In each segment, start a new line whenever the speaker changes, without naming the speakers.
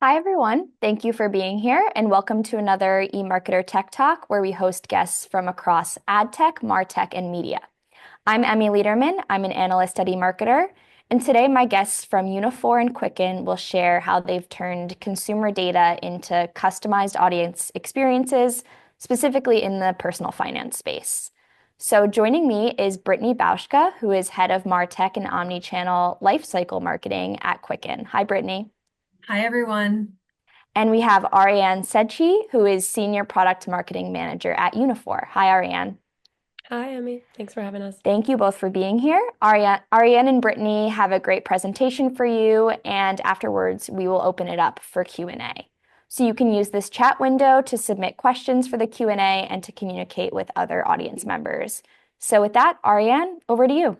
Hi, everyone. Thank you for being here, and welcome to another eMarketer Tech Talk, where we host guests from across ad tech, martech, and media. I'm Emmy Lederman. I'm an analyst at eMarketer, and today my guests from Uniphore and Quicken will share how they've turned consumer data into customized audience experiences, specifically in the personal finance space. So joining me is Brittany Bauschka, who is head of martech and omnichannel lifecycle marketing at Quicken. Hi, Brittany.
Hi, everyone.
And we have Ariane Sedghi, who is Senior Product Marketing Manager at Uniphore. Hi, Ariane.
Hi, Emmy. Thanks for having us.
Thank you both for being here. Ariane and Brittany have a great presentation for you, and afterwards we will open it up for Q&A. So you can use this chat window to submit questions for the Q&A and to communicate with other audience members. So with that, Ariane, over to you.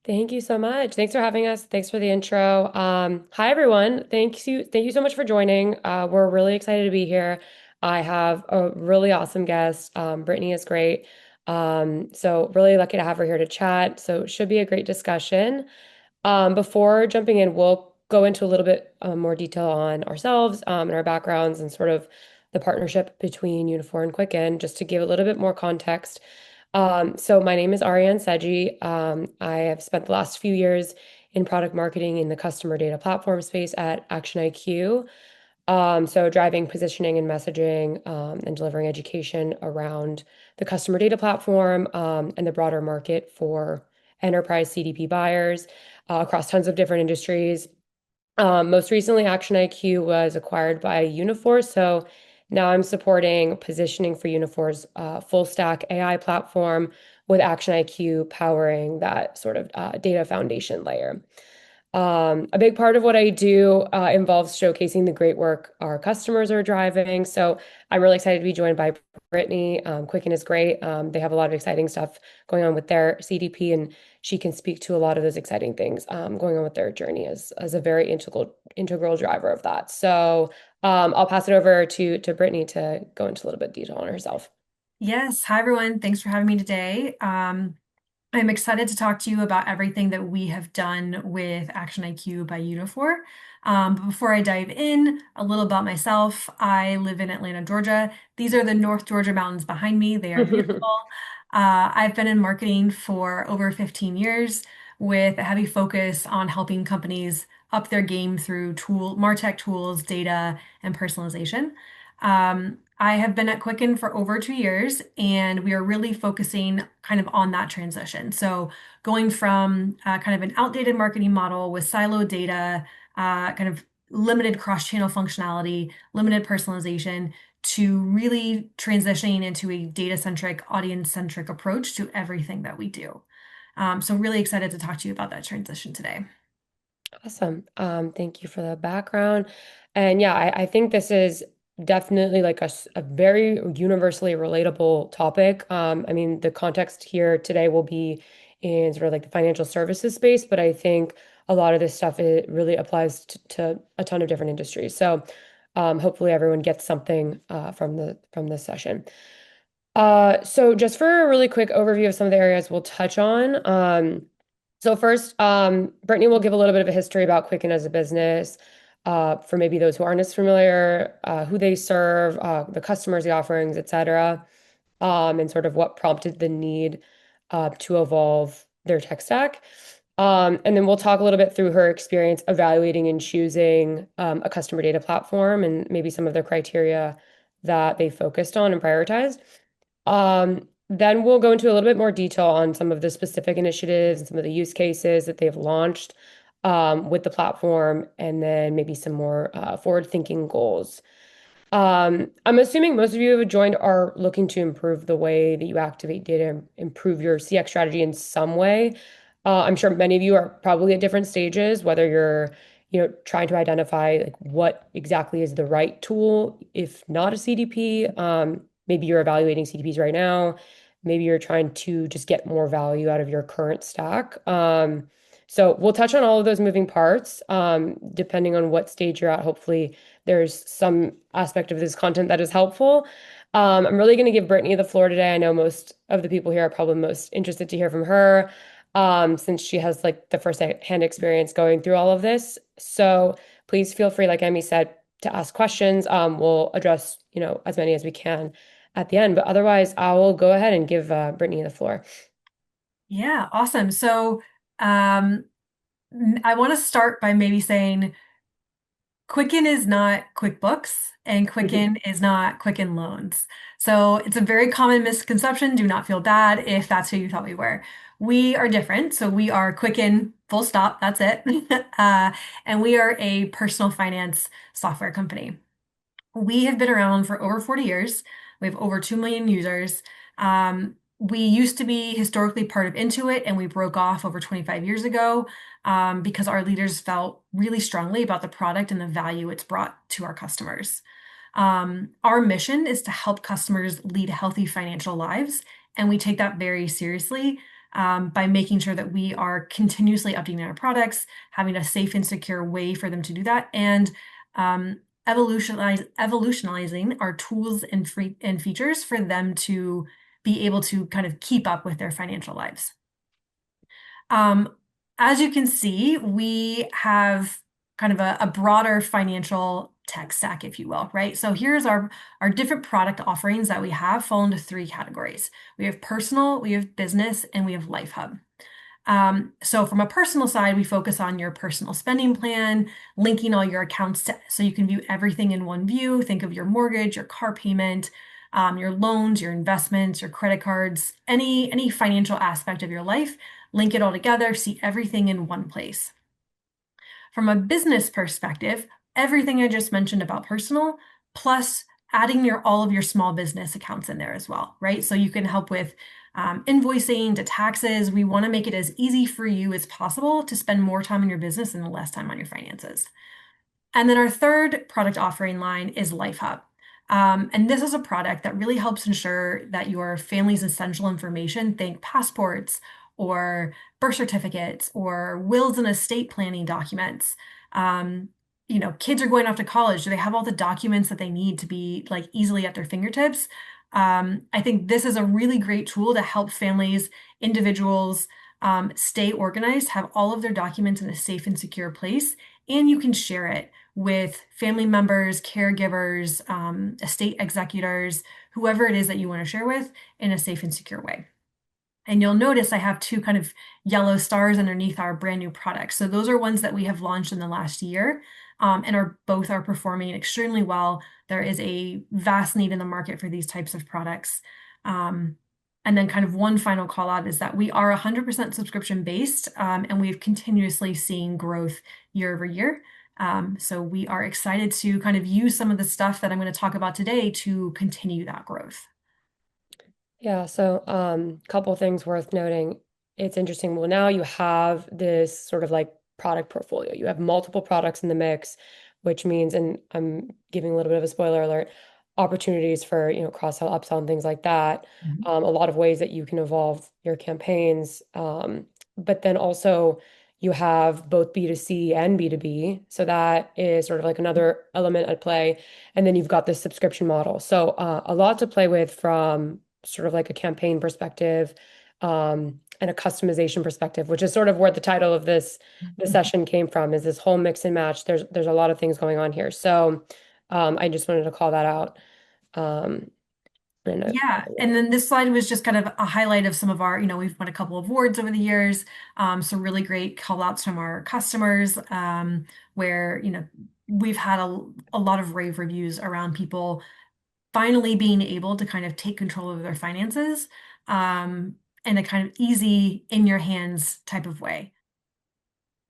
Thank you so much. Thanks for having us. Thanks for the intro. Hi, everyone. Thank you so much for joining. We're really excited to be here. I have a really awesome guest. Brittany is great. So really lucky to have her here to chat. So it should be a great discussion. Before jumping in, we'll go into a little bit more detail on ourselves and our backgrounds and sort of the partnership between Uniphore and Quicken, just to give a little bit more context. So my name is Ariane Sedghi. I have spent the last few years in product marketing in the customer data platform space at Action IQ. So driving positioning and messaging and delivering education around the customer data platform and the broader market for enterprise CDP buyers across tons of different industries. Most recently, Action IQ was acquired by Uniphore, so now I'm supporting positioning for Uniphore's full stack AI platform with Action IQ powering that sort of data foundation layer. A big part of what I do involves showcasing the great work our customers are driving. So I'm really excited to be joined by Brittany. Quicken is great. They have a lot of exciting stuff going on with their CDP, and she can speak to a lot of those exciting things going on with their journey as a very integral driver of that. So I'll pass it over to Brittany to go into a little bit of detail on herself.
Yes. Hi, everyone. Thanks for having me today. I'm excited to talk to you about everything that we have done with Action IQ by Uniphore. But before I dive in, a little about myself. I live in Atlanta, Georgia. These are the North Georgia mountains behind me. They are beautiful. I've been in marketing for over 15 years with a heavy focus on helping companies up their game through MarTech tools, data, and personalization. I have been at Quicken for over 2 years, and we are really focusing kind of on that transition. So going from kind of an outdated marketing model with siloed data, kind of limited cross-channel functionality, limited personalization, to really transitioning into a data-centric, audience-centric approach to everything that we do. So really excited to talk to you about that transition today.
Awesome. Thank you for the background. And yeah, I think this is definitely like a very universally relatable topic. I mean, the context here today will be in sort of like the financial services space, but I think a lot of this stuff it really applies to a ton of different industries. So hopefully everyone gets something from this session. So just for a really quick overview of some of the areas we'll touch on. So first, Brittany will give a little bit of a history about Quicken as a business, for maybe those who aren't as familiar, who they serve, the customers, the offerings, et cetera, and sort of what prompted the need to evolve their tech stack. And then we'll talk a little bit through her experience evaluating and choosing a customer data platform and maybe some of the criteria that they focused on and prioritized. Then we'll go into a little bit more detail on some of the specific initiatives and some of the use cases that they've launched with the platform, and then maybe some more forward-thinking goals. I'm assuming most of you who have joined are looking to improve the way that you activate data and improve your CX strategy in some way. I'm sure many of you are probably at different stages, whether you're, trying to identify like what exactly is the right tool, if not a CDP. Maybe you're evaluating CDPs right now. Maybe you're trying to just get more value out of your current stack. So we'll touch on all of those moving parts, depending on what stage you're at. Hopefully, there's some aspect of this content that is helpful. I'm really going to give Brittany the floor today. I know most of the people here are probably most interested to hear from her, since she has like the first-hand experience going through all of this. So please feel free, like Emmy said, to ask questions. We'll address, as many as we can at the end. But otherwise, I will go ahead and give Brittany the floor.
Yeah, awesome. So I want to start by maybe saying Quicken is not QuickBooks and Quicken is not Quicken Loans. So it's a very common misconception. Do not feel bad if that's who you thought we were. We are different. So we are Quicken, full stop, that's it. And we are a personal finance software company. We have been around for over 40 years. We have over 2 million users. We used to be historically part of Intuit, and we broke off over 25 years ago because our leaders felt really strongly about the product and the value it's brought to our customers. Our mission is to help customers lead healthy financial lives, and we take that very seriously by making sure that we are continuously updating our products, having a safe and secure way for them to do that, and evolutionizing our tools and features for them to be able to kind of keep up with their financial lives. As you can see, we have kind of a broader financial tech stack, if you will, right? So here's our different product offerings that we have fall into 3 categories. We have personal, we have business, and we have Life Hub. So from a personal side, we focus on your personal spending plan, linking all your accounts so you can view everything in one view. Think of your mortgage, your car payment, your loans, your investments, your credit cards, any financial aspect of your life, link it all together, see everything in one place. From a business perspective, everything I just mentioned about personal, plus adding all of your small business accounts in there as well, right? So you can help with invoicing to taxes. We want to make it as easy for you as possible to spend more time in your business and less time on your finances. And then our third product offering line is Life Hub. And this is a product that really helps ensure that your family's essential information, think passports or birth certificates or wills and estate planning documents. Kids are going off to college. Do they have all the documents that they need to be like easily at their fingertips? I think this is a really great tool to help families, individuals stay organized, have all of their documents in a safe and secure place, and you can share it with family members, caregivers, estate executors, whoever it is that you want to share with in a safe and secure way. And you'll notice I have 2 kind of yellow stars underneath our brand new products. So those are ones that we have launched in the last year and both are performing extremely well. There is a vast need in the market for these types of products. And then kind of one final call out is that we are 100% subscription based and we've continuously seen growth year over year. So we are excited to kind of use some of the stuff that I'm going to talk about today to continue that growth.
Yeah, so couple things worth noting. It's interesting. Well, now you have this sort of like product portfolio. You have multiple products in the mix, which means, and I'm giving a little bit of a spoiler alert, opportunities for, cross-sell, upsell, and things like that. A lot of ways that you can evolve your campaigns. But then also you have both B2C and B2B. So that is sort of like another element at play. And then you've got this subscription model. So a lot to play with from sort of like a campaign perspective and a customization perspective, which is sort of where the title of this session came from, is this whole mix and match. There's a lot of things going on here. So I just wanted to call that out.
Yeah, and then this slide was just kind of a highlight of some of our, we've won a couple of awards over the years, some really great call outs from our customers, where, we've had a lot of rave reviews around people finally being able to kind of take control of their finances in a kind of easy, in your hands type of way.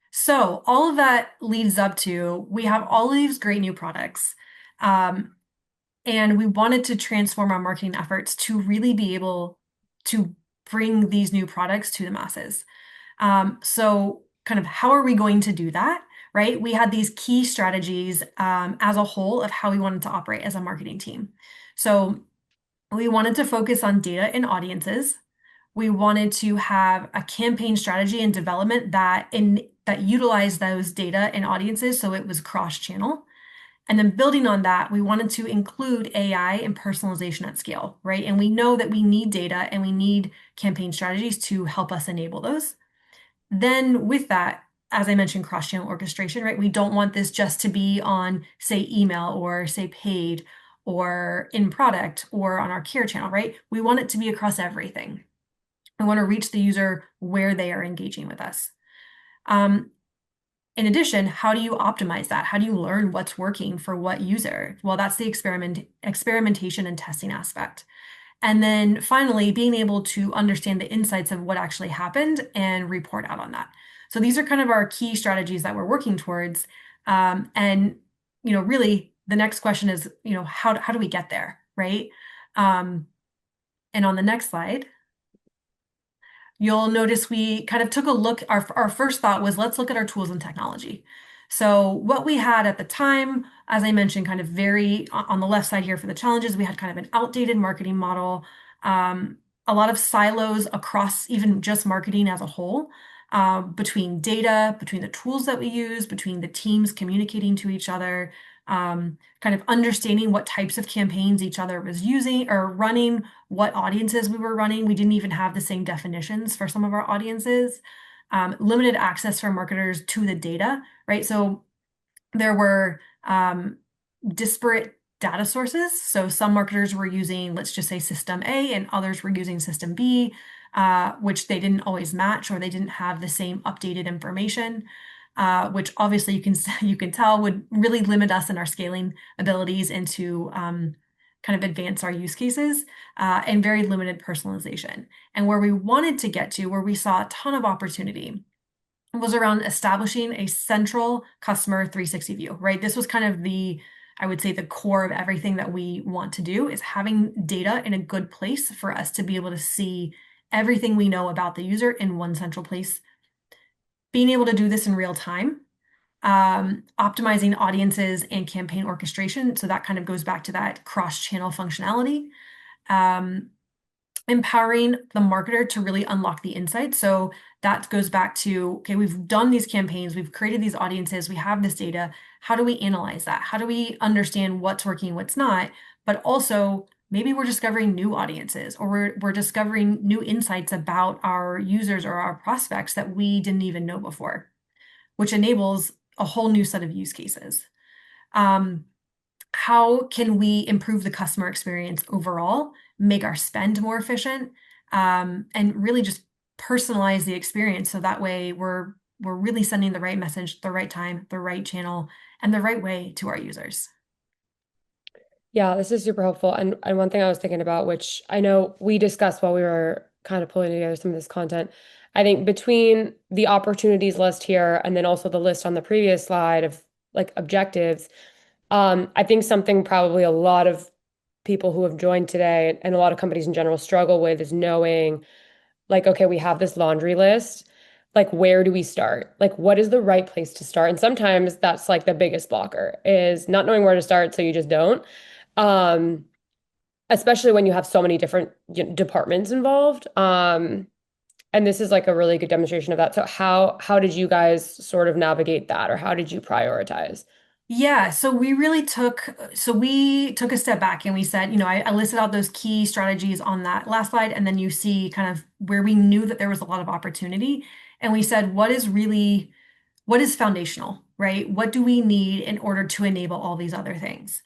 So all of that leads up to, we have all of these great new products. And we wanted to transform our marketing efforts to really be able to bring these new products to the masses. So kind of how are we going to do that, right? We had these key strategies as a whole of how we wanted to operate as a marketing team. So we wanted to focus on data and audiences. We wanted to have a campaign strategy and development that utilized those data and audiences so it was cross-channel. And then building on that, we wanted to include AI and personalization at scale, right? And we know that we need data and we need campaign strategies to help us enable those. Then with that, as I mentioned, cross-channel orchestration, right? We don't want this just to be on, say, email or say paid or in product or on our care channel, right? We want it to be across everything. We want to reach the user where they are engaging with us. In addition, how do you optimize that? How do you learn what's working for what user? Well, that's the experimentation and testing aspect. And then finally, being able to understand the insights of what actually happened and report out on that. So these are kind of our key strategies that we're working towards. And, really the next question is, how do we get there, right? And on the next slide, you'll notice we kind of took a look, our first thought was, let's look at our tools and technology. So what we had at the time, as I mentioned, kind of very on the left side here for the challenges, we had kind of an outdated marketing model, a lot of silos across even just marketing as a whole, between data, between the tools that we use, between the teams communicating to each other, kind of understanding what types of campaigns each other was using or running, what audiences we were running. We didn't even have the same definitions for some of our audiences. Limited access for marketers to the data, right? So there were disparate data sources. So some marketers were using, let's just say, system A, and others were using system B, which they didn't always match, or they didn't have the same updated information. Which obviously you can tell would really limit us in our scaling abilities and to kind of advance our use cases, and very limited personalization. And where we wanted to get to, where we saw a ton of opportunity, was around establishing a central customer 360 view, right? This was kind of I would say the core of everything that we want to do, is having data in a good place for us to be able to see everything we know about the user in one central place. Being able to do this in real time, optimizing audiences and campaign orchestration. So that kind of goes back to that cross-channel functionality. Empowering the marketer to really unlock the insights. So that goes back to, okay, we've done these campaigns, we've created these audiences, we have this data. How do we analyze that? How do we understand what's working, what's not? But also, maybe we're discovering new audiences, or we're discovering new insights about our users or our prospects that we didn't even know before, which enables a whole new set of use cases. How can we improve the customer experience overall, make our spend more efficient, and really just personalize the experience, so that way we're really sending the right message, the right time, the right channel, and the right way to our users.
Yeah, this is super helpful. And one thing I was thinking about, which I know we discussed while we were kind of pulling together some of this content, I think between the opportunities list here and then also the list on the previous slide of like objectives, I think something probably a lot of people who have joined today and a lot of companies in general struggle with is knowing, like, okay, we have this laundry list. Like, where do we start? Like, what is the right place to start? And sometimes that's like the biggest blocker, is not knowing where to start, so you just don't. Um, Especially when you have so many different departments involved. And this is like a really good demonstration of that. So how did you guys sort of navigate that, or how did you prioritize?
Yeah, so we took a step back and we said, I listed out those key strategies on that last slide, and then you see kind of where we knew that there was a lot of opportunity. And we said, what is foundational, right? What do we need in order to enable all these other things?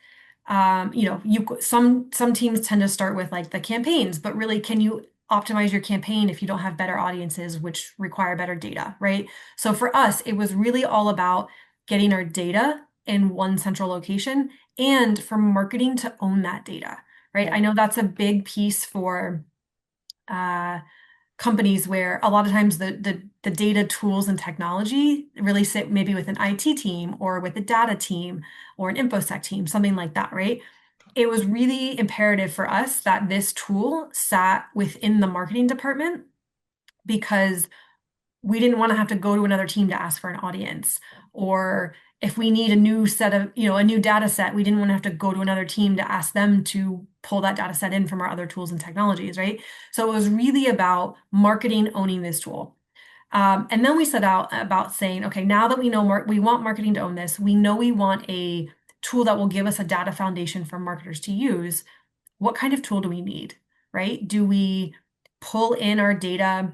Some teams tend to start with like the campaigns, but really, can you optimize your campaign if you don't have better audiences, which require better data, right? So for us, it was really all about getting our data in one central location, and for marketing to own that data, right? I know that's a big piece for companies, where a lot of times the data tools and technology really sit maybe with an IT team or with a data team or an infosec team, something like that, right? It was really imperative for us that this tool sat within the marketing department, because we didn't want to have to go to another team to ask for an audience, or if we need a new set of, a new data set, we didn't want to have to go to another team to ask them to pull that data set in from our other tools and technologies, right? So it was really about marketing owning this tool. And then we set out about saying, okay, now that we know we want marketing to own this, we know we want a tool that will give us a data foundation for marketers to use. What kind of tool do we need, right? Do we pull in our data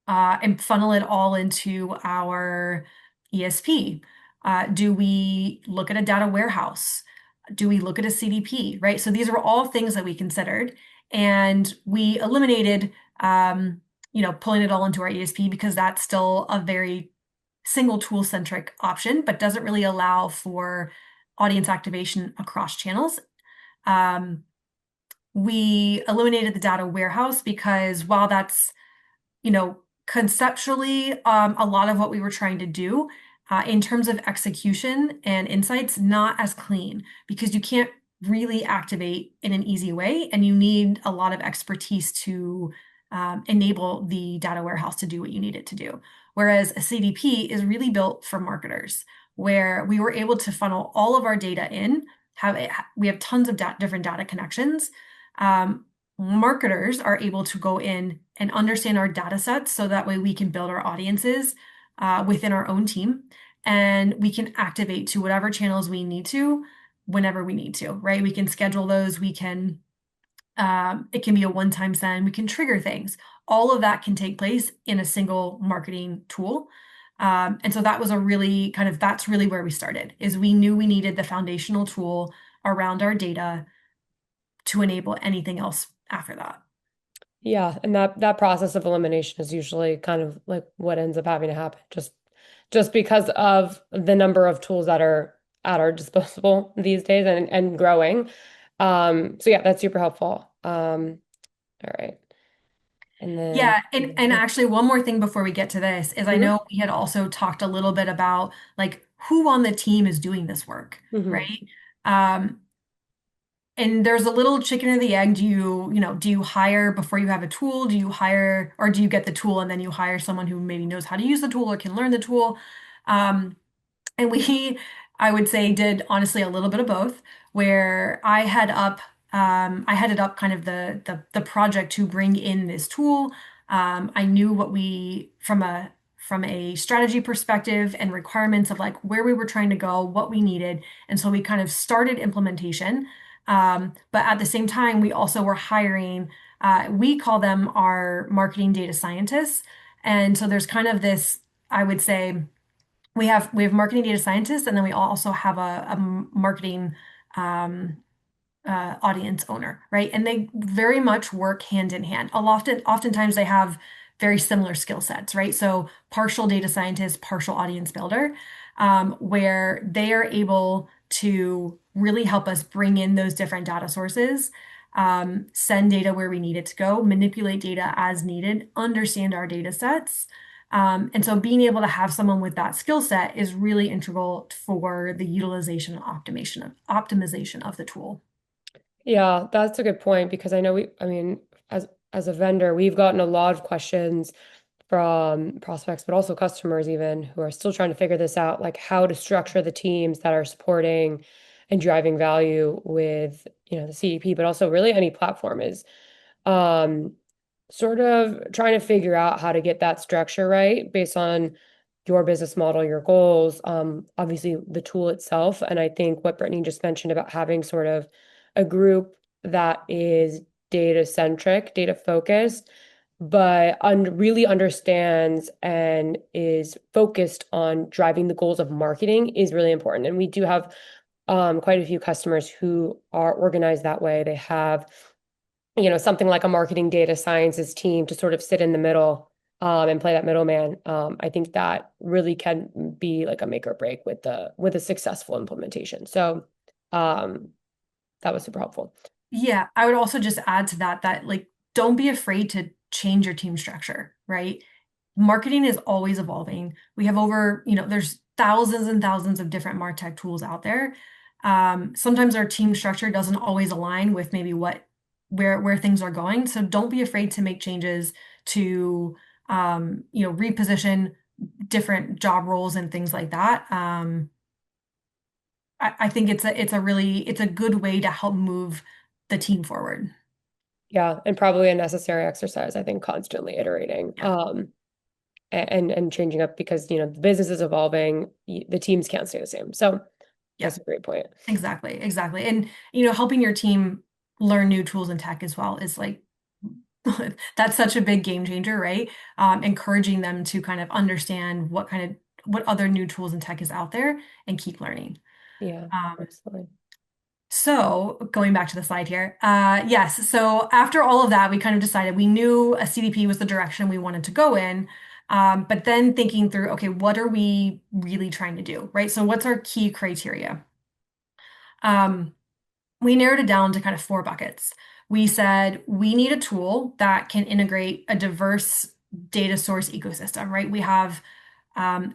and funnel it all into our ESP? Do we look at a data warehouse? Do we look at a CDP, right? So these are all things that we considered, and we eliminated, pulling it all into our ESP because that's still a very single tool centric option, but doesn't really allow for audience activation across channels. Um, we eliminated the data warehouse because while that's, conceptually, a lot of what we were trying to do, in terms of execution and insights, not as clean because you can't really activate in an easy way, and you need a lot of expertise to enable the data warehouse to do what you need it to do. Whereas a CDP is really built for marketers, where we were able to funnel all of our data in. We have tons of different data connections. Marketers are able to go in and understand our data sets so that way we can build our audiences within our own team, and we can activate to whatever channels we need to whenever we need to, right? We can schedule those. We can, it can be a one-time send. We can trigger things. All of that can take place in a single marketing tool. And so that was that's really where we started, is we knew we needed the foundational tool around our data to enable anything else after that.
Yeah, and that process of elimination is usually kind of like what ends up having to happen, just because of the number of tools that are at our disposal these days and growing. So yeah, that's super helpful. All right. And then
Yeah, and actually one more thing before we get to this is I
Mhm,
know we had also talked a little bit about like who on the team is doing this work,
mhm.
right? Um, and there's a little chicken or the egg. Do you hire before you have a tool? Do you hire, or do you get the tool and then you hire someone who maybe knows how to use the tool or can learn the tool? Um, and we, I would say, did honestly a little bit of both, where I headed up kind of the project to bring in this tool. I knew what we from a strategy perspective and requirements of like where we were trying to go, what we needed, and so we kind of started implementation. But at the same time, we also were hiring. We call them our marketing data scientists, and so there's kind of this, I would say, we have marketing data scientists, and then we also have a marketing um, audience owner, right? And they very much work hand in hand. Oftentimes they have very similar skill sets, right? So partial data scientist, partial audience builder, where they are able to really help us bring in those different data sources, send data where we need it to go, manipulate data as needed, understand our data sets. And so being able to have someone with that skill set is really integral for the utilization and optimization of the tool.
Yeah, that's a good point because I mean, as a vendor, we've gotten a lot of questions from prospects, but also customers even who are still trying to figure this out, like how to structure the teams that are supporting and driving value with, the CDP, but also really any platform is um sort of trying to figure out how to get that structure right based on your business model, your goals, obviously the tool itself. And I think what Brittany just mentioned about having sort of a group that is data centric, data focused, but really understands and is focused on driving the goals of marketing is really important. And we do have quite a few customers who are organized that way. They have something like a marketing data sciences team to sort of sit in the middle and play that middleman. I think that really can be like a make or break with a successful implementation. So um, that was super helpful.
Yeah, I would also just add to that like don't be afraid to change your team structure, right? Marketing is always evolving. We have there's thousands and thousands of different MarTech tools out there. Sometimes our team structure doesn't always align with maybe where things are going. So don't be afraid to make changes to reposition different job roles and things like that. I think it's a good way to help move the team forward.
Yeah, and probably a necessary exercise, I think, constantly iterating
Yeah.
and changing up because, the business is evolving, the teams can't stay the same. So
Yeah,
that's a great point.
exactly. Exactly. And helping your team learn new tools and tech as well is like That's such a big game changer, right? Encouraging them to kind of understand what other new tools and tech is out there and keep learning.
Yeah,
Um,
absolutely.
so going back to the slide here, yes. So after all of that, we kind of decided we knew a CDP was the direction we wanted to go in. But then thinking through, okay, what are we really trying to do, right? So what's our key criteria? Um, we narrowed it down to kind of four buckets. We said we need a tool that can integrate a diverse data source ecosystem, right? We have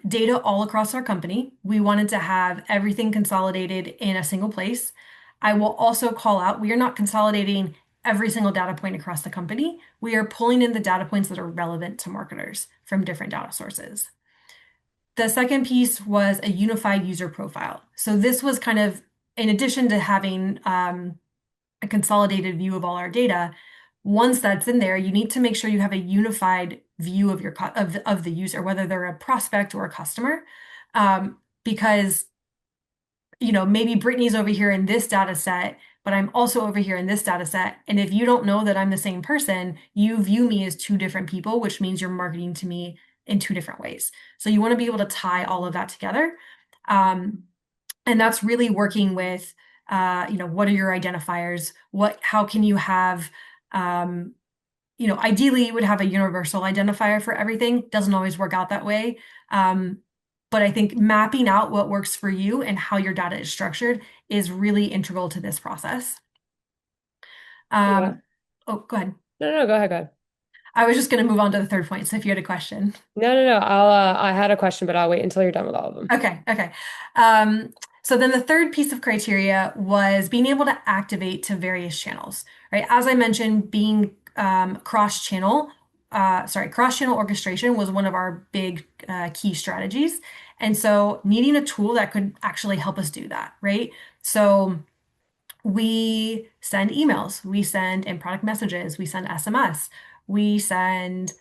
data all across our company. We wanted to have everything consolidated in a single place. I will also call out, we are not consolidating every single data point across the company. We are pulling in the data points that are relevant to marketers from different data sources. The second piece was a unified user profile. So this was kind of, in addition to having a consolidated view of all our data, once that's in there, you need to make sure you have a unified view of of the user, whether they're a prospect or a customer, because maybe Brittany's over here in this data set, but I'm also over here in this data set. And if you don't know that I'm the same person, you view me as two different people, which means you're marketing to me in two different ways. So you want to be able to tie all of that together. Um, and that's really working with, what are your identifiers? How can you have, ideally you would have a universal identifier for everything. Doesn't always work out that way. But I think mapping out what works for you and how your data is structured is really integral to this process.
Yeah.
Oh, go ahead.
No, no, no, go ahead, go ahead.
I was just going to move on to the third point. So if you had a question.
No, no, no. I had a question, but I'll wait until you're done with all of them.
Okay. Um, so then the third piece of criteria was being able to activate to various channels, right? As I mentioned, being cross-channel orchestration was one of our big key strategies. And so needing a tool that could actually help us do that, right? So we send emails, we send in product messages, we send SMS, we send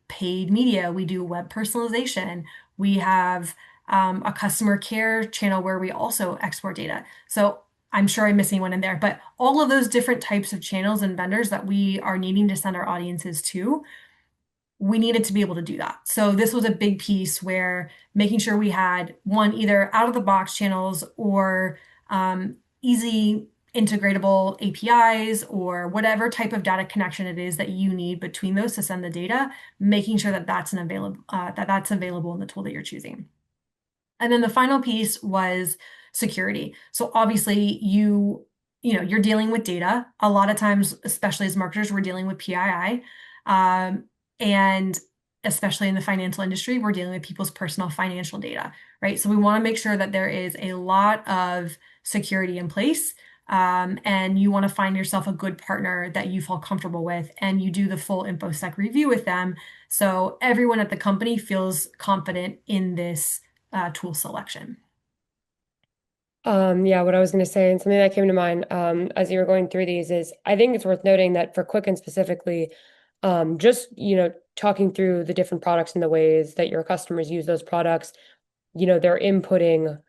paid media, we do web personalization, we have a customer care channel where we also export data. So I'm sure I'm missing one in there, but all of those different types of channels and vendors that we are needing to send our audiences to, we needed to be able to do that. So this was a big piece where making sure we had one either out of the box channels or easy integratable APIs or whatever type of data connection it is that you need between those to send the data, making sure that that's available in the tool that you're choosing. And then the final piece was security. So obviously you're dealing with data. A lot of times, especially as marketers, we're dealing with PII. And especially in the financial industry, we're dealing with people's personal financial data, right? So we want to make sure that there is a lot of security in place. And you want to find yourself a good partner that you feel comfortable with, and you do the full InfoSec review with them. So everyone at the company feels confident in this tool selection.
Yeah, what I was going to say, and something that came to mind as you were going through these is I think it's worth noting that for Quicken specifically, just talking through the different products and the ways that your customers use those products, they're inputting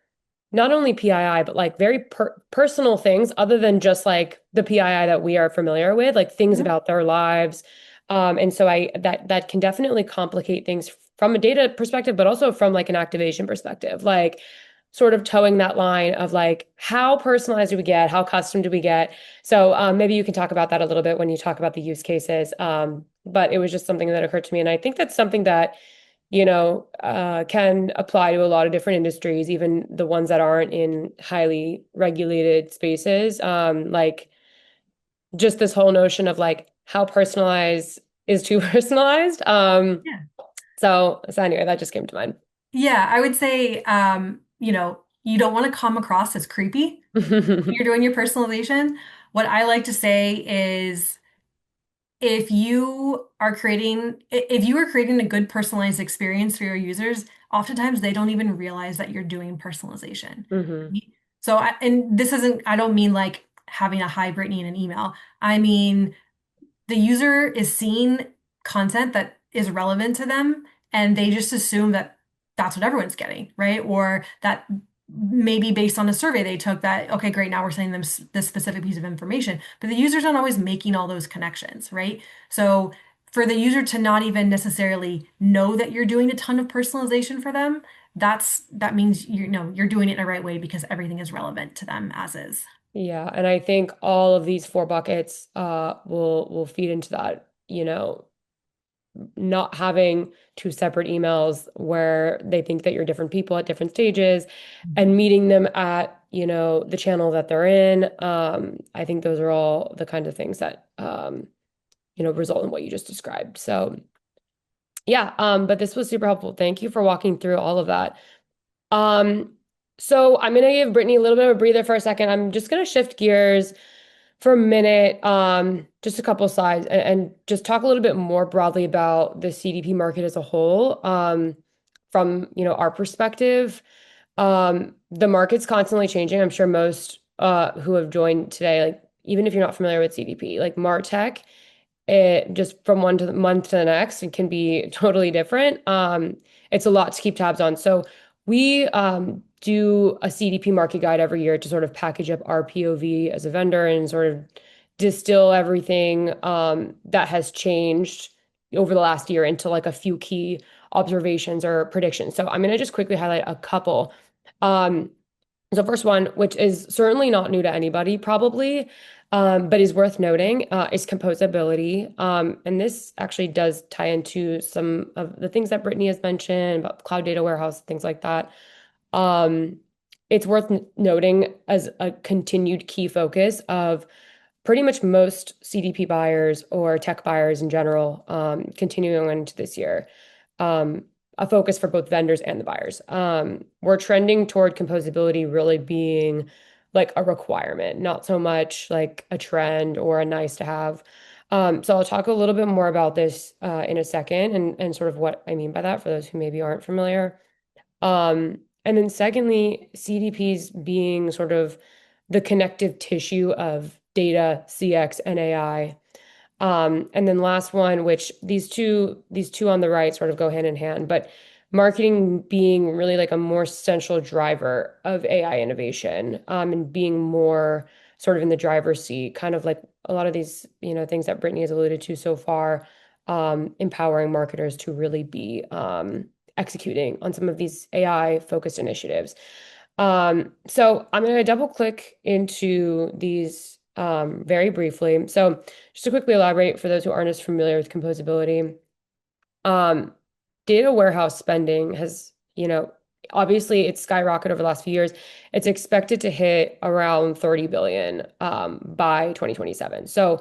not only PII, but like very personal things other than just like the PII that we are familiar with, like things
Mhm.
about their lives. And so that can definitely complicate things from a data perspective, but also from like an activation perspective, like sort of towing that line of like how personalized do we get, how custom do we get. So maybe you can talk about that a little bit when you talk about the use cases. But it was just something that occurred to me, and I think that's something that can apply to a lot of different industries, even the ones that aren't in highly regulated spaces. Like just this whole notion of like how personalized is too personalized.
Yeah.
So anyway, that just came to mind.
Yeah, I would say, you don't want to come across as creepy when you're doing your personalization. What I like to say is if you are creating a good personalized experience for your users, oftentimes they don't even realize that you're doing personalization.
hmm
So I don't mean like having a hi Brittany in an email. I mean, the user is seeing content that is relevant to them, and they just assume that that's what everyone's getting, right? Or that maybe based on a survey they took that, okay, great, now we're sending them this specific piece of information, but the user's not always making all those connections, right? So for the user to not even necessarily know that you're doing a ton of personalization for them, that means you know you're doing it in the right way because everything is relevant to them as is.
Yeah, and I think all of these four buckets will feed into that, not having two separate emails where they think that you're different people at different stages and meeting them at, the channel that they're in. I think those are all the kinds of things that result in what you just described. So yeah, but this was super helpful. Thank you for walking through all of that. Um, so I'm gonna give Brittany a little bit of a breather for a second. I'm just gonna shift gears for a minute, just a couple slides, and just talk a little bit more broadly about the CDP market as a whole, from our perspective. The market's constantly changing. I'm sure most who have joined today, like even if you're not familiar with CDP, like MarTech, it just from one to the month to the next, it can be totally different. It's a lot to keep tabs on. So we do a CDP market guide every year to sort of package up our POV as a vendor and sort of distill everything that has changed over the last year into like a few key observations or predictions. So I'm going to just quickly highlight a couple. Um, so first one, which is certainly not new to anybody, probably, but is worth noting, is composability. And this actually does tie into some of the things that Brittany has mentioned about cloud data warehouse, things like that. Um, it's worth noting as a continued key focus of pretty much most CDP buyers or tech buyers in general, continuing on into this year. Um, a focus for both vendors and the buyers. We're trending toward composability really being like a requirement, not so much like a trend or a nice to have. So I'll talk a little bit more about this in a second and sort of what I mean by that for those who maybe aren't familiar. And then secondly, CDPs being sort of the connective tissue of data, CX, and AI. And then last one, which these two on the right sort of go hand in hand, but marketing being really like a more central driver of AI innovation, and being more sort of in the driver's seat, kind of like a lot of these, things that Brittany has alluded to so far, empowering marketers to really be executing on some of these AI focused initiatives. So I'm going to double click into these very briefly. So just to quickly elaborate for those who aren't as familiar with composability, um, data warehouse spending has, obviously it's skyrocketed over the last few years. It's expected to hit around 30 billion by 2027. So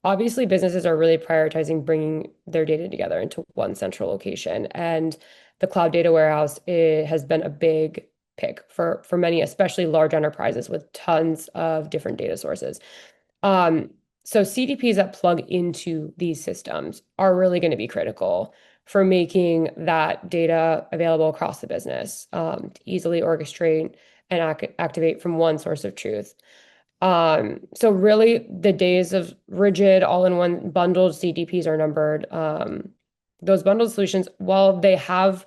obviously businesses are really prioritizing bringing their data together into one central location. And the cloud data warehouse, it has been a big pick for many, especially large enterprises with tons of different data sources. Um, so CDPs that plug into these systems are really going to be critical for making that data available across the business, to easily orchestrate and activate from one source of truth. So really the days of rigid all-in-one bundled CDPs are numbered. Those bundled solutions, while they have,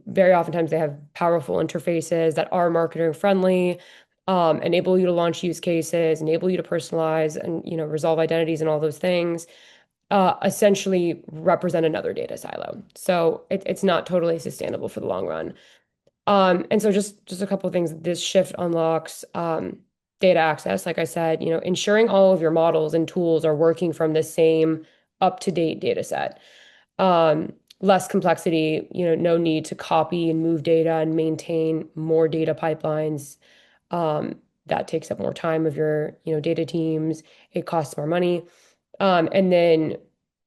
very oftentimes they have powerful interfaces that are marketer friendly, enable you to launch use cases, enable you to personalize and, resolve identities and all those things, essentially represent another data silo. So it's not totally sustainable for the long run. And so just a couple of things. This shift unlocks data access, like I said, ensuring all of your models and tools are working from the same up-to-date data set. Less complexity, no need to copy and move data and maintain more data pipelines. That takes up more time of your, data teams. It costs more money. And then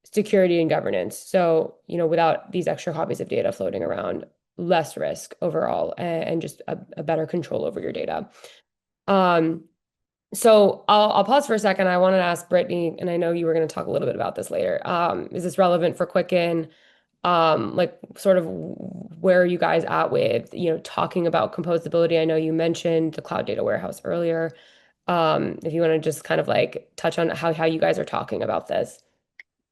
security and governance. So, without these extra copies of data floating around, less risk overall and just a better control over your data. Um, so I'll pause for a second. I wanted to ask Brittany, and I know you were going to talk a little bit about this later. Is this relevant for Quicken? Like sort of where are you guys at with, talking about composability? I know you mentioned the cloud data warehouse earlier. If you want to just kind of like touch on how you guys are talking about this.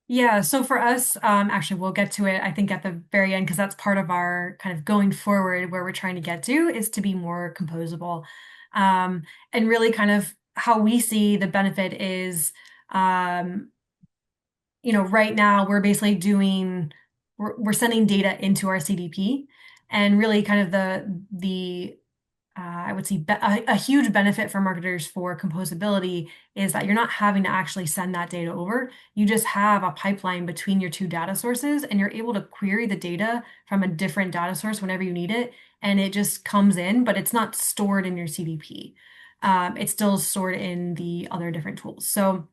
Yeah, so for us, actually, we'll get to it, I think, at the very end, because that's part of our kind of going forward where we're trying to get to is to be more composable. Um, and really kind of how we see the benefit is, um, right now we're basically we're sending data into our CDP, and really kind of the I would say a huge benefit for marketers for composability is that you're not having to actually send that data over. You just have a pipeline between your two data sources, and you're able to query the data from a different data source whenever you need it. And it just comes in, but it's not stored in your CDP. It's still stored in the other different tools. So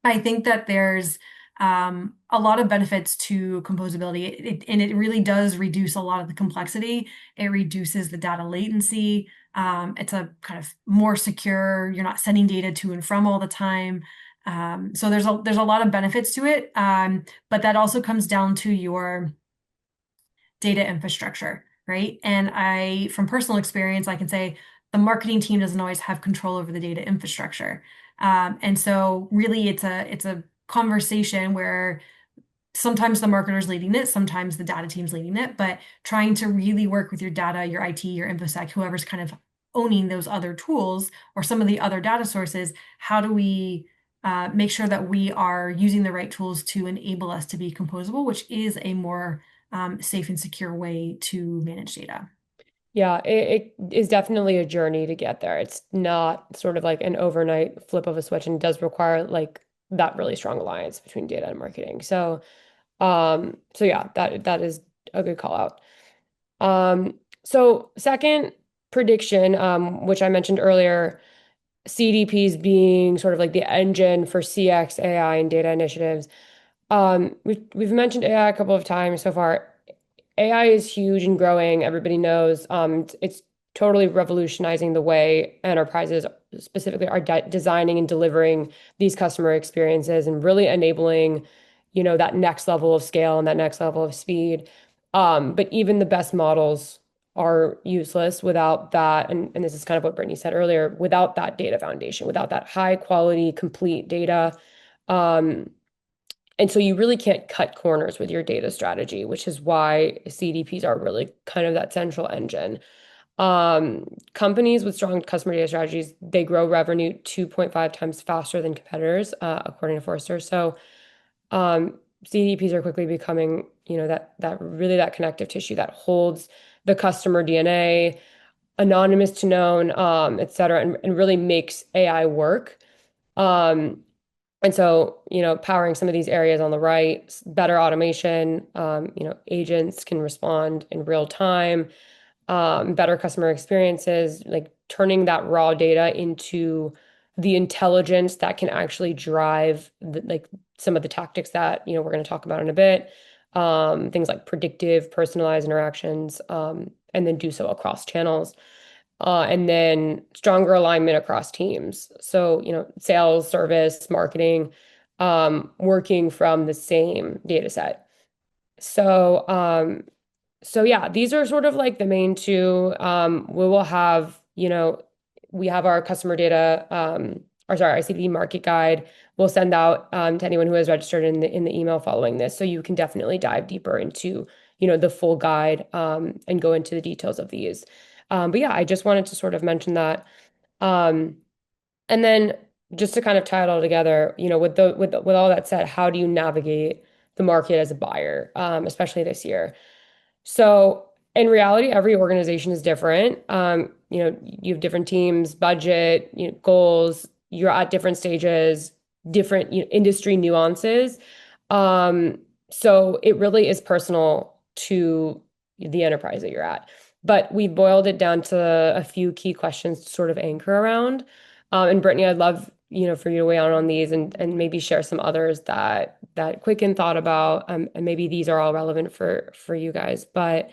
I think that there's a lot of benefits to composability, and it really does reduce a lot of the complexity. It reduces the data latency. It's a kind of more secure. You're not sending data to and from all the time. So there's a lot of benefits to it, but that also comes down to your data infrastructure, right? And from personal experience, I can say the marketing team doesn't always have control over the data infrastructure. And so really it's a conversation where sometimes the marketer's leading it, sometimes the data team's leading it, but trying to really work with your data, your IT, your InfoSec, whoever's kind of owning those other tools or some of the other data sources, how do we make sure that we are using the right tools to enable us to be composable, which is a more safe and secure way to manage data.
Yeah, it is definitely a journey to get there. It's not sort of like an overnight flip of a switch, and it does require like that really strong alliance between data and marketing. So yeah, that is a good call out. So second prediction, which I mentioned earlier, CDPs being sort of like the engine for CX, AI, and data initiatives. We've mentioned AI a couple of times so far. AI is huge and growing. Everybody knows. It's totally revolutionizing the way enterprises specifically are designing and delivering these customer experiences and really enabling, that next level of scale and that next level of speed. But even the best models are useless without that. And this is kind of what Brittany said earlier, without that data foundation, without that high quality, complete data. Um, and so you really can't cut corners with your data strategy, which is why CDPs are really kind of that central engine. Companies with strong customer data strategies, they grow revenue 2.5 times faster than competitors, according to Forrester. So CDPs are quickly becoming, that really that connective tissue that holds the customer DNA, anonymous to known, et cetera, and really makes AI work. Um, and so, powering some of these areas on the right, better automation, agents can respond in real time, better customer experiences, like turning that raw data into the intelligence that can actually drive like some of the tactics that, we're going to talk about in a bit. Things like predictive, personalized interactions, and then do so across channels. And then stronger alignment across teams. So, sales, service, marketing, working from the same data set. So, so yeah, these are sort of like the main two. We will have, we have our customer data, or sorry, our CDP market guide. We'll send out to anyone who has registered in the email following this, so you can definitely dive deeper into, the full guide, and go into the details of these. But yeah, I just wanted to sort of mention that. Um, and then just to kind of tie it all together, with all that said, how do you navigate the market as a buyer, especially this year? So in reality, every organization is different. You have different teams, budget, goals. You're at different stages, different, industry nuances. Um, so it really is personal to the enterprise that you're at. But we boiled it down to a few key questions to sort of anchor around. And Brittany, I'd love, for you to weigh on these and maybe share some others that Quicken thought about. And maybe these are all relevant for you guys. But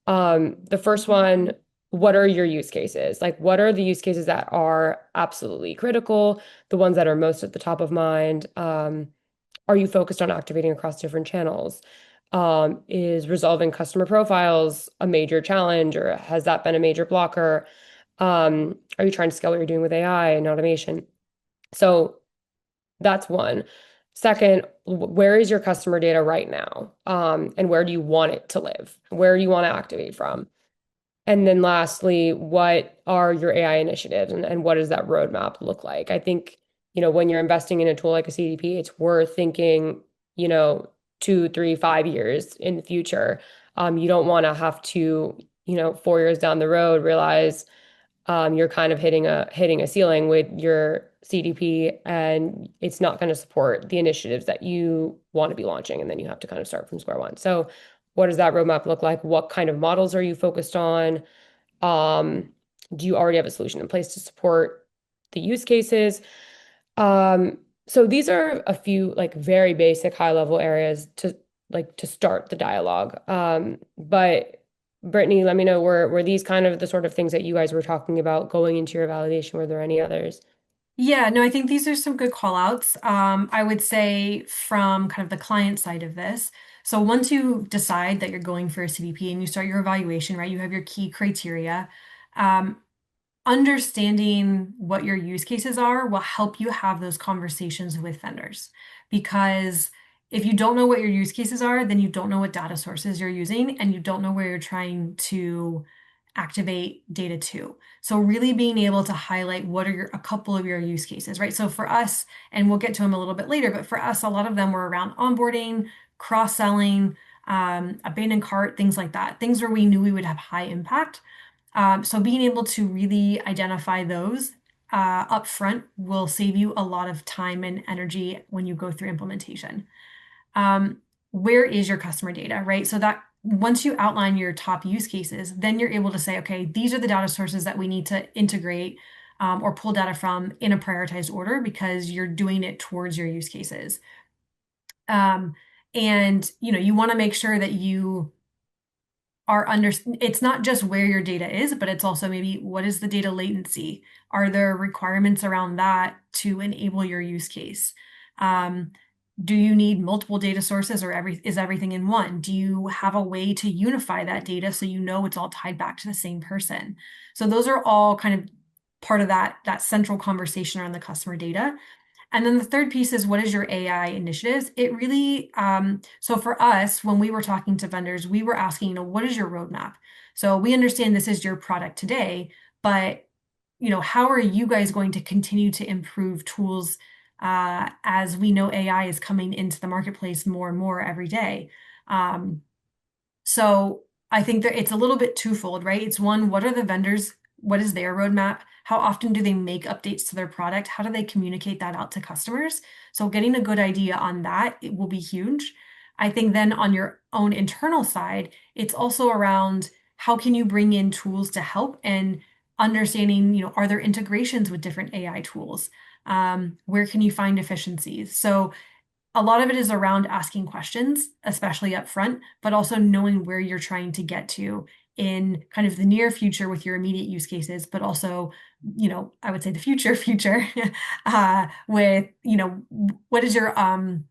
the first one, what are your use cases? Like, what are the use cases that are absolutely critical, the ones that are most at the top of mind? Are you focused on activating across different channels? Is resolving customer profiles a major challenge, or has that been a major blocker? Are you trying to scale what you're doing with AI and automation? So that's one. Second, where is your customer data right now? And where do you want it to live? Where do you want to activate from? And then lastly, what are your AI initiatives and what does that roadmap look like? I think, when you're investing in a tool like a CDP, it's worth thinking, 2, 3, 5 years in the future. You don't want to have to, 4 years down the road, realize you're kind of hitting a ceiling with your CDP and it's not going to support the initiatives that you want to be launching. And then you have to kind of start from square one. So what does that roadmap look like? What kind of models are you focused on? Um, do you already have a solution in place to support the use cases? So these are a few like very basic high level areas to start the dialogue. But Brittany, let me know, were these kind of the sort of things that you guys were talking about going into your validation? Were there any others?
Yeah, no, I think these are some good call outs. I would say from kind of the client side of this. So once you decide that you're going for a CDP and you start your evaluation, right, you have your key criteria. Um, Understanding what your use cases are will help you have those conversations with vendors. Because if you don't know what your use cases are, then you don't know what data sources you're using and you don't know where you're trying to activate data to. So really being able to highlight what are a couple of your use cases, right? So for us, and we'll get to them a little bit later, but for us, a lot of them were around onboarding, cross-selling, abandoned cart, things like that, things where we knew we would have high impact. So being able to really identify those up front will save you a lot of time and energy when you go through implementation. Um, where is your customer data, right? So that once you outline your top use cases, then you're able to say, okay, these are the data sources that we need to integrate or pull data from in a prioritized order because you're doing it towards your use cases. Um, and you want to make sure that you are it's not just where your data is, but it's also maybe what is the data latency? Are there requirements around that to enable your use case? Do you need multiple data sources or is everything in one? Do you have a way to unify that data so you know it's all tied back to the same person? So those are all kind of part of that central conversation around the customer data. And then the third piece is what is your AI initiatives? It really, so for us, when we were talking to vendors, we were asking, what is your roadmap? So we understand this is your product today, but how are you guys going to continue to improve tools as we know AI is coming into the marketplace more and more every day? So I think that it's a little bit twofold, right? It's one, what are the vendors? What is their roadmap? How often do they make updates to their product? How do they communicate that out to customers? So getting a good idea on that, it will be huge. I think then on your own internal side, it's also around how can you bring in tools to help and understanding, are there integrations with different AI tools? Where can you find efficiencies? So a lot of it is around asking questions, especially up front, but also knowing where you're trying to get to in kind of the near future with your immediate use cases, but also, I would say the future, with, what is your optimal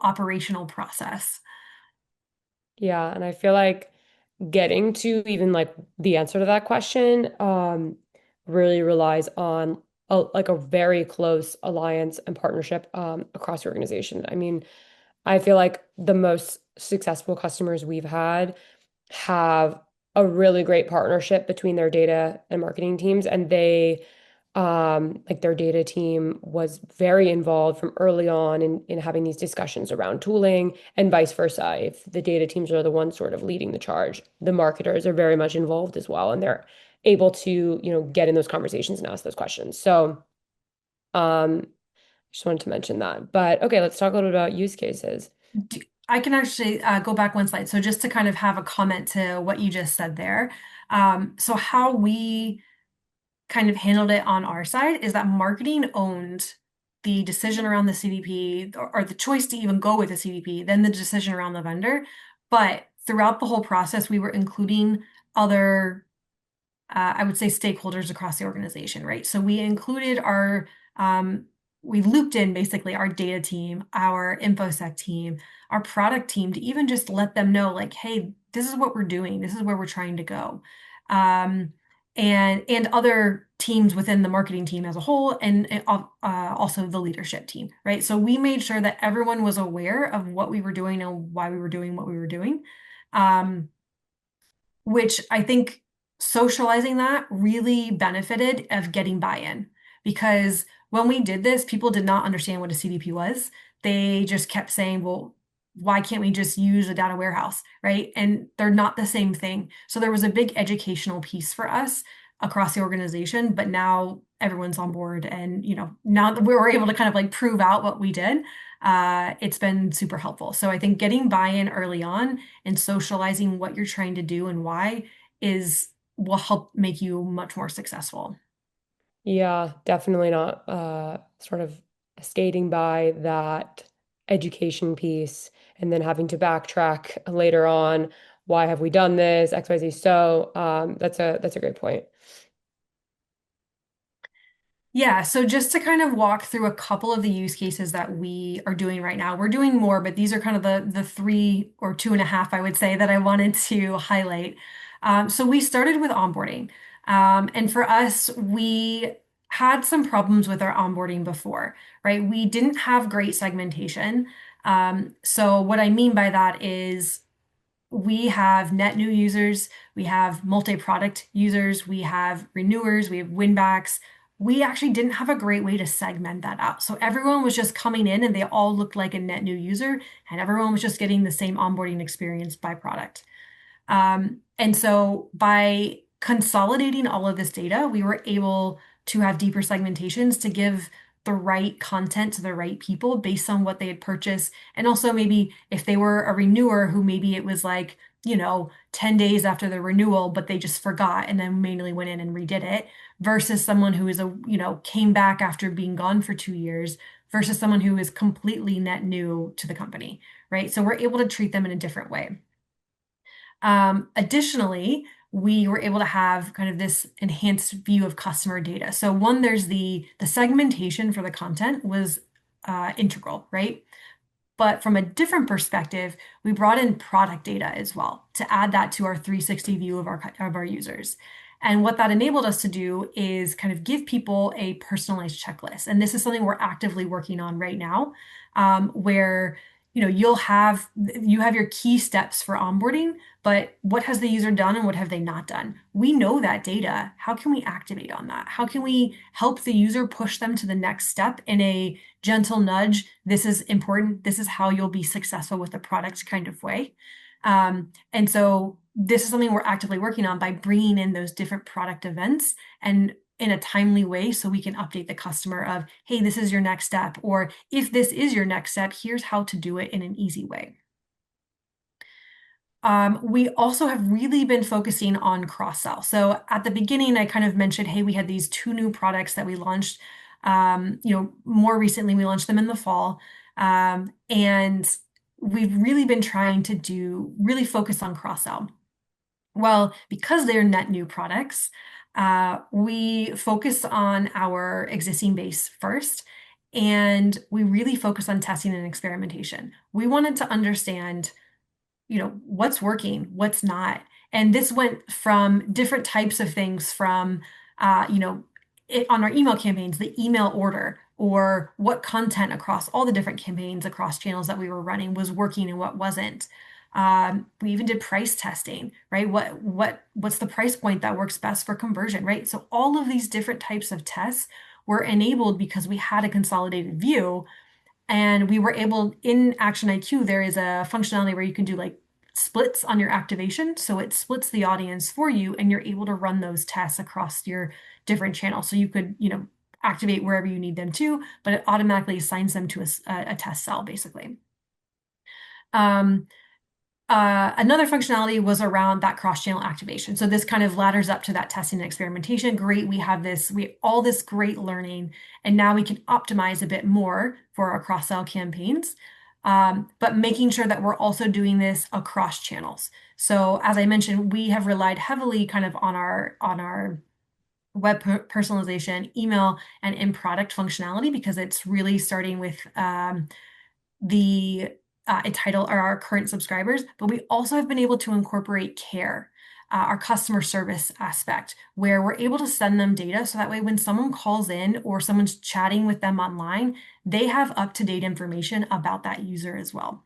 operational process?
Yeah, and I feel like getting to even like the answer to that question really relies on a very close alliance and partnership across your organization. I mean, I feel like the most successful customers we've had have a really great partnership between their data and marketing teams, and like their data team was very involved from early on in having these discussions around tooling and vice versa. If the data teams are the ones sort of leading the charge, the marketers are very much involved as well, and they're able to, get in those conversations and ask those questions. So, just wanted to mention that. But okay, let's talk a little about use cases.
I can actually go back one slide. So just to kind of have a comment to what you just said there. So how we kind of handled it on our side is that marketing owned the decision around the CDP or the choice to even go with a CDP, then the decision around the vendor. But throughout the whole process, we were including other, I would say, stakeholders across the organization, right? So we included we looped in basically our data team, our InfoSec team, our product team to even just let them know, like, hey, this is what we're doing. This is where we're trying to go. And other teams within the marketing team as a whole, and also the leadership team, right? So we made sure that everyone was aware of what we were doing and why we were doing what we were doing, which I think socializing that really benefited of getting buy-in, because when we did this, people did not understand what a CDP was. They just kept saying, well, why can't we just use a data warehouse, right? And they're not the same thing. So there was a big educational piece for us across the organization, but now everyone's on board. And, now that we were able to kind of like prove out what we did, it's been super helpful. So I think getting buy-in early on and socializing what you're trying to do and why will help make you much more successful.
Yeah, definitely not sort of skating by that education piece and then having to backtrack later on. Why have we done this? XYZ. So that's a great point.
Yeah, so just to kind of walk through a couple of the use cases that we are doing right now. We're doing more, but these are kind of the three or two and a half, I would say, that I wanted to highlight. So we started with onboarding. And for us, we had some problems with our onboarding before, right? We didn't have great segmentation. So what I mean by that is we have net new users, we have multi-product users, we have renewers, we have win-backs. We actually didn't have a great way to segment that out. So everyone was just coming in and they all looked like a net new user, and everyone was just getting the same onboarding experience by product. And so by consolidating all of this data, we were able to have deeper segmentations to give the right content to the right people based on what they had purchased. And also maybe if they were a renewer who maybe it was like, 10 days after the renewal, but they just forgot and then manually went in and redid it, versus someone who is came back after being gone for 2 years, versus someone who is completely net new to the company, right? So we're able to treat them in a different way. Additionally, we were able to have kind of this enhanced view of customer data. So one, there's the segmentation for the content was integral, right? But from a different perspective, we brought in product data as well to add that to our 360 view of our users. And what that enabled us to do is kind of give people a personalized checklist. And this is something we're actively working on right now, where you have your key steps for onboarding, but what has the user done and what have they not done? We know that data. How can we activate on that? How can we help the user push them to the next step in a gentle nudge? This is important. This is how you'll be successful with the product kind of way. And so this is something we're actively working on by bringing in those different product events and in a timely way, so we can update the customer of, hey, this is your next step, or if this is your next step, here's how to do it in an easy way. We also have really been focusing on cross-sell. So at the beginning, I kind of mentioned, hey, we had these 2 new products that we launched. More recently, we launched them in the fall. And we've really been trying to really focus on cross-sell. Well, because they're net new products, we focus on our existing base first, and we really focus on testing and experimentation. We wanted to understand, what's working, what's not. And this went from different types of things from, on our email campaigns, the email order, or what content across all the different campaigns across channels that we were running was working and what wasn't. We even did price testing, right? What's the price point that works best for conversion, right? So all of these different types of tests were enabled because we had a consolidated view, and we were able, in Action IQ, there is a functionality where you can do like splits on your activation. So it splits the audience for you, and you're able to run those tests across your different channels. So you could, activate wherever you need them to, but it automatically assigns them to a test cell, basically. Another functionality was around that cross-channel activation. So this kind of ladders up to that testing and experimentation. Great, we have all this great learning, and now we can optimize a bit more for our cross-sell campaigns, but making sure that we're also doing this across channels. So as I mentioned, we have relied heavily kind of on our web personalization, email, and in-product functionality, because it's really starting with the entitle are our current subscribers, but we also have been able to incorporate care. our customer service aspect, where we're able to send them data so that way when someone calls in or someone's chatting with them online, they have up-to-date information about that user as well.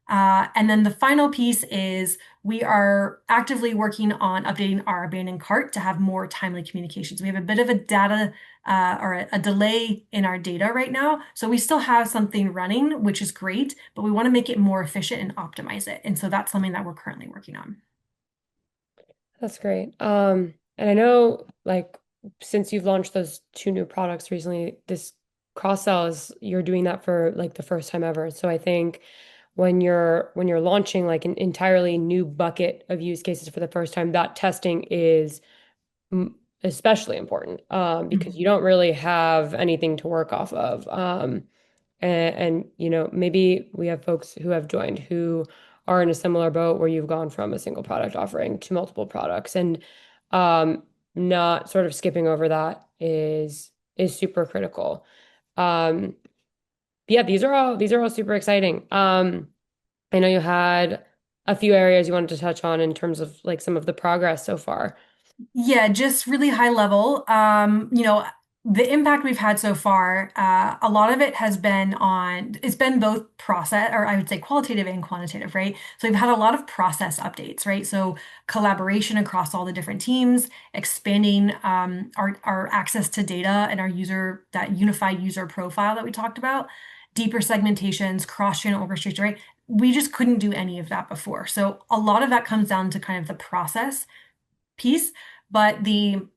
And then the final piece is we are actively working on updating our abandoned cart to have more timely communications. We have a bit of a data or a delay in our data right now. So we still have something running, which is great, but we want to make it more efficient and optimize it. And so that's something that we're currently working on.
That's great. And I know like since you've launched those two new products recently, this cross-sell is you're doing that for like the first time ever. So I think when you're launching like an entirely new bucket of use cases for the first time, that testing is especially important because you don't really have anything to work off of. And you know, maybe we have folks who have joined who are in a similar boat where you've gone from a single product offering to multiple products, and not sort of skipping over that is super critical. Um, yeah, these are all super exciting. I know you had a few areas you wanted to touch on in terms of like some of the progress so far.
Yeah, just really high level. The impact we've had so far, a lot of it has been it's been both process, or I would say qualitative and quantitative, right? So we've had a lot of process updates, right? So collaboration across all the different teams, expanding our access to data and that unified user profile that we talked about, deeper segmentations, cross-channel orchestration, right? We just couldn't do any of that before. So a lot of that comes down to kind of the process piece. But the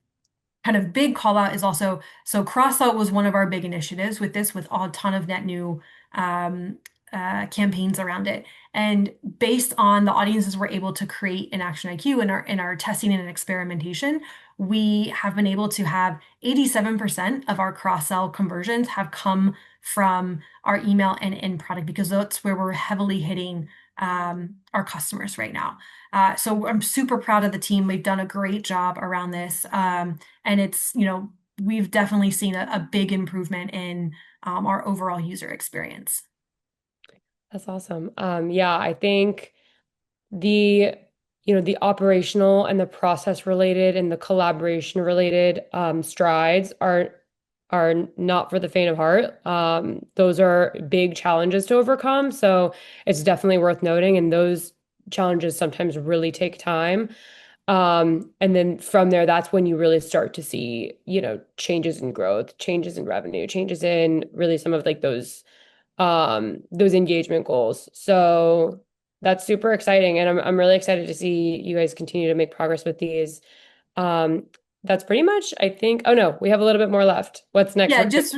kind of big call out is also, so cross-sell was one of our big initiatives with this, with a ton of net new campaigns around it. And based on the audiences we're able to create in Action IQ in our testing and experimentation, we have been able to have 87% of our cross-sell conversions have come from our email and in product, because that's where we're heavily hitting our customers right now. So I'm super proud of the team. We've done a great job around this. And we've definitely seen a big improvement in our overall user experience.
That's awesome. Yeah, I think the the operational and the process related and the collaboration related strides are not for the faint of heart. Those are big challenges to overcome, so it's definitely worth noting, and those challenges sometimes really take time. And then from there, that's when you really start to see, changes in growth, changes in revenue, changes in really some of like those engagement goals. So that's super exciting. And I'm really excited to see you guys continue to make progress with these. Um, that's pretty much, I think. Oh no, we have a little bit more left. What's next?
Yeah, just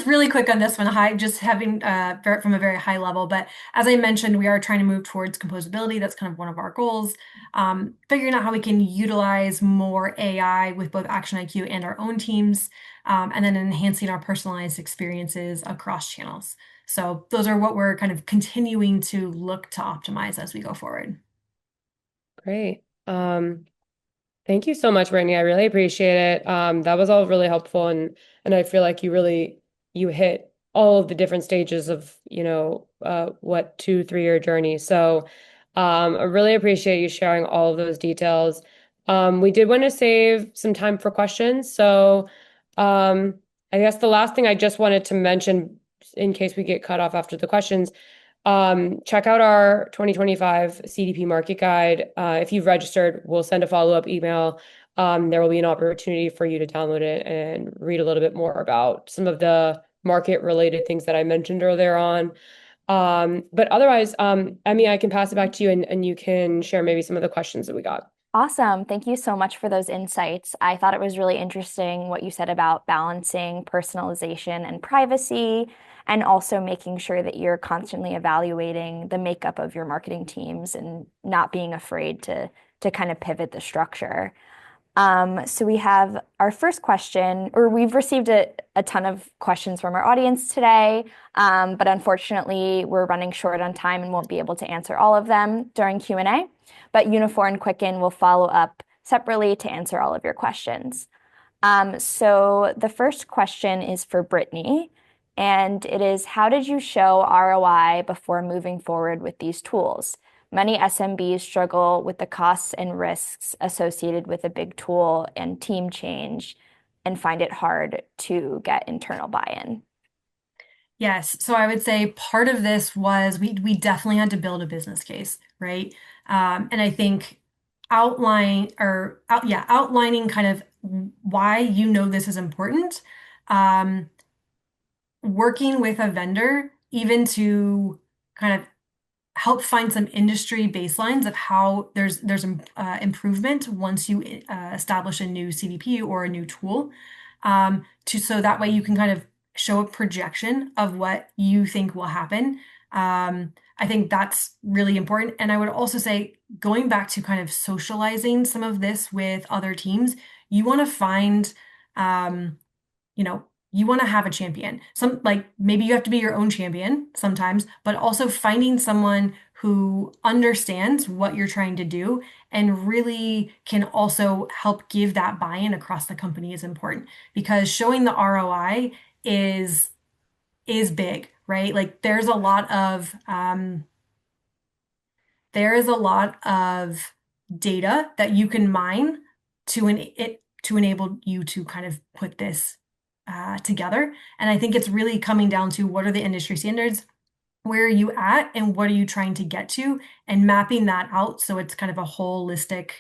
really quick on this one. Just having from a very high level, but as I mentioned, we are trying to move towards composability. That's kind of one of our goals. Figuring out how we can utilize more AI with both Action IQ and our own teams, and then enhancing our personalized experiences across channels. So those are what we're kind of continuing to look to optimize as we go forward.
Great. Thank you so much, Brittany. I really appreciate it. That was all really helpful, and I feel like you hit all of the different stages of, what 2, 3 year journey. So I really appreciate you sharing all of those details. We did want to save some time for questions. So I guess the last thing I just wanted to mention in case we get cut off after the questions. Check out our 2025 CDP market guide. If you've registered, we'll send a follow-up email. There will be an opportunity for you to download it and read a little bit more about some of the market-related things that I mentioned earlier on. But otherwise, Emmy, I can pass it back to you and you can share maybe some of the questions that we got.
Awesome. Thank you so much for those insights. I thought it was really interesting what you said about balancing personalization and privacy, and also making sure that you're constantly evaluating the makeup of your marketing teams and not being afraid to kind of pivot the structure. So we have our first question, or we've received a ton of questions from our audience today, but unfortunately we're running short on time and won't be able to answer all of them during Q&A. But Uniphore and Quicken will follow up separately to answer all of your questions. So the first question is for Brittany, and it is, how did you show ROI before moving forward with these tools? Many SMBs struggle with the costs and risks associated with a big tool and team change and find it hard to get internal buy-in.
Yes. So I would say part of this was we definitely had to build a business case, right? And I think outlining kind of why you know this is important. Um, Working with a vendor, even to kind of help find some industry baselines of how there's improvement once you establish a new CDP or a new tool, to so that way you can kind of show a projection of what you think will happen. I think that's really important. And I would also say, going back to kind of socializing some of this with other teams, you want to find, you know, you want to have a champion. Some like maybe you have to be your own champion sometimes, but also finding someone who understands what you're trying to do and really can also help give that buy-in across the company is important, because showing the ROI is big, right? Like there is a lot of data that you can mine to enable you to kind of put this together. And I think it's really coming down to what are the industry standards, where are you at, and what are you trying to get to, and mapping that out so it's kind of a holistic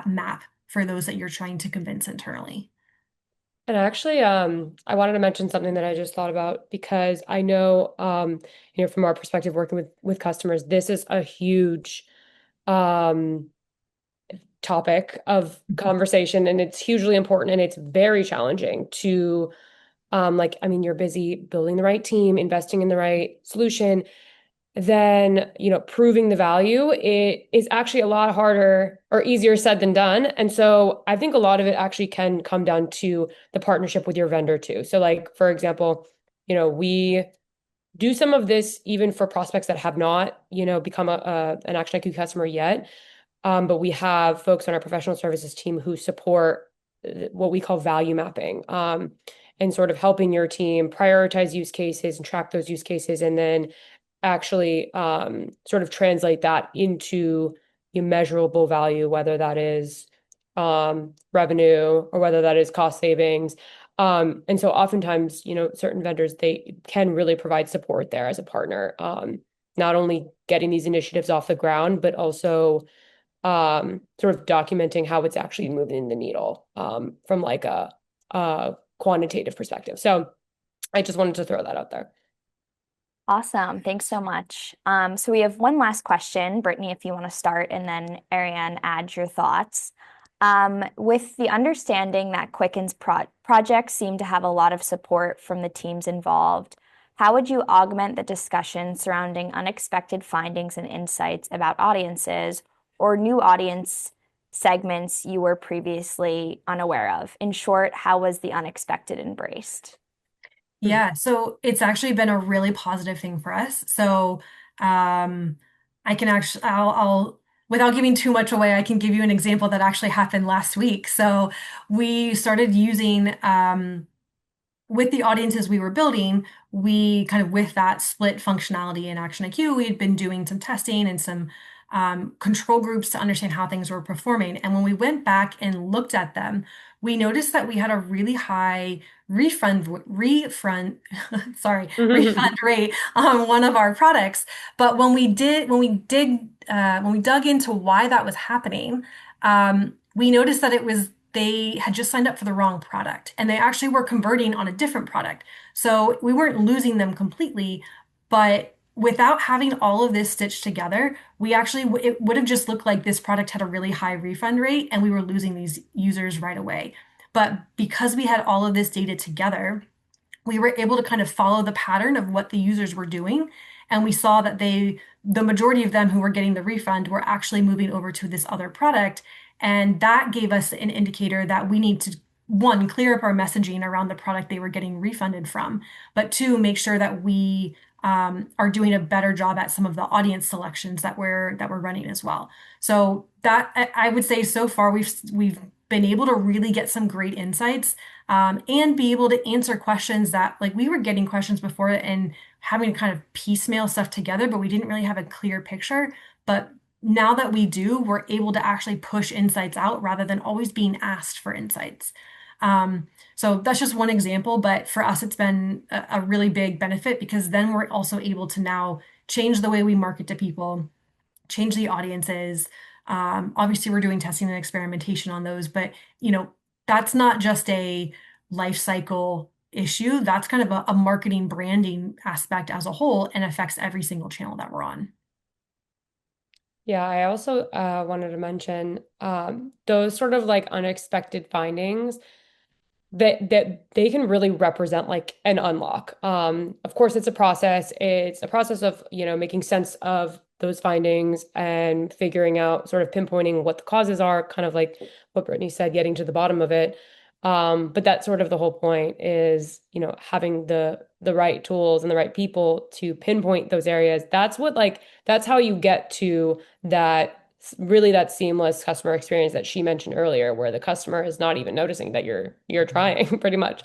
map for those that you're trying to convince internally.
And actually, I wanted to mention something that I just thought about because I know, from our perspective, working with customers, this is a huge um, topic of conversation, and it's hugely important, and it's very challenging to, you're busy building the right team, investing in the right solution, then, proving the value, it is actually a lot harder or easier said than done. And so I think a lot of it actually can come down to the partnership with your vendor too. So like, for example, we do some of this even for prospects that have not, become an Action IQ customer yet. But we have folks on our professional services team who support what we call value mapping, and sort of helping your team prioritize use cases and track those use cases, and then actually sort of translate that into measurable value, whether that is revenue or whether that is cost savings. And so oftentimes, certain vendors, they can really provide support there as a partner, not only getting these initiatives off the ground, but also sort of documenting how it's actually moving the needle from like a quantitative perspective. So I just wanted to throw that out there.
Awesome. Thanks so much. So we have one last question. Brittany, if you want to start, and then Ariane, add your thoughts. With the understanding that Quicken's projects seem to have a lot of support from the teams involved, how would you augment the discussion surrounding unexpected findings and insights about audiences or new audience segments you were previously unaware of? In short, how was the unexpected embraced?
Yeah, so it's actually been a really positive thing for us. So I can actually, without giving too much away, I can give you an example that actually happened last week. So we started using, with the audiences we were building, we kind of, with that split functionality in Action IQ, we had been doing some testing and some control groups to understand how things were performing. And when we went back and looked at them, we noticed that we had a really high refund rate on one of our products. But when we dug into why that was happening, we noticed that they had just signed up for the wrong product, and they actually were converting on a different product. So we weren't losing them completely, but without having all of this stitched together, it would have just looked like this product had a really high refund rate and we were losing these users right away. But because we had all of this data together, we were able to kind of follow the pattern of what the users were doing. And we saw that the majority of them who were getting the refund were actually moving over to this other product. And that gave us an indicator that we need to, one, clear up our messaging around the product they were getting refunded from, but two, make sure that we are doing a better job at some of the audience selections that we're running as well. So that I would say so far we've been able to really get some great insights, and be able to answer questions that, like, we were getting questions before and having to kind of piecemeal stuff together, but we didn't really have a clear picture. But now that we do, we're able to actually push insights out rather than always being asked for insights. So that's just one example, but for us, it's been a really big benefit because then we're also able to now change the way we market to people, change the audiences. Obviously, we're doing testing and experimentation on those, but that's not just a life cycle issue. That's kind of a marketing branding aspect as a whole and affects every single channel that we're on.
Yeah, I also wanted to mention those sort of like unexpected findings that they can really represent like an unlock. Of course, it's a process. It's a process of, making sense of those findings and figuring out, sort of pinpointing what the causes are, kind of like what Brittany said, getting to the bottom of it. But that's sort of the whole point is, having the right tools and the right people to pinpoint those areas. That's how you get to that seamless customer experience that she mentioned earlier, where the customer is not even noticing that you're trying pretty much.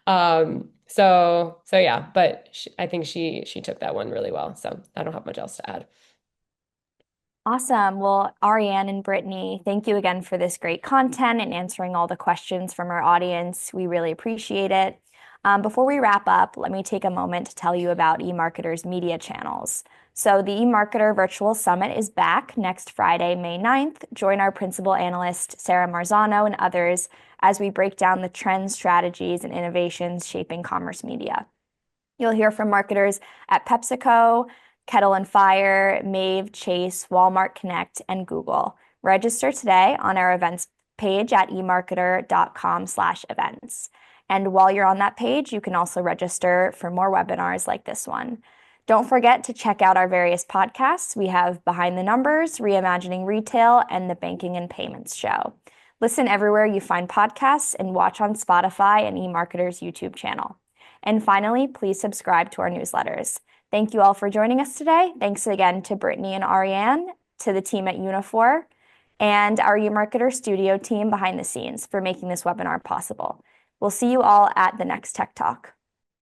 So yeah, but I think she took that one really well. So I don't have much else to add.
Awesome. Well, Ariane and Brittany, thank you again for this great content and answering all the questions from our audience. We really appreciate it. Before we wrap up, let me take a moment to tell you about eMarketer's media channels. So the eMarketer Virtual Summit is back next Friday, May 9th. Join our principal analyst, Sarah Marzano, and others as we break down the trends, strategies, and innovations shaping commerce media. You'll hear from marketers at PepsiCo, Kettle and Fire, Mave, Chase, Walmart Connect, and Google. Register today on our events page at emarketer.com/events. And while you're on that page, you can also register for more webinars like this one. Don't forget to check out our various podcasts. We have Behind the Numbers, Reimagining Retail, and the Banking and Payments Show. Listen everywhere you find podcasts and watch on Spotify and eMarketer's YouTube channel. And finally, please subscribe to our newsletters. Thank you all for joining us today. Thanks again to Brittany and Ariane, to the team at Uniphore, and our eMarketer studio team behind the scenes for making this webinar possible. We'll see you all at the next Tech Talk.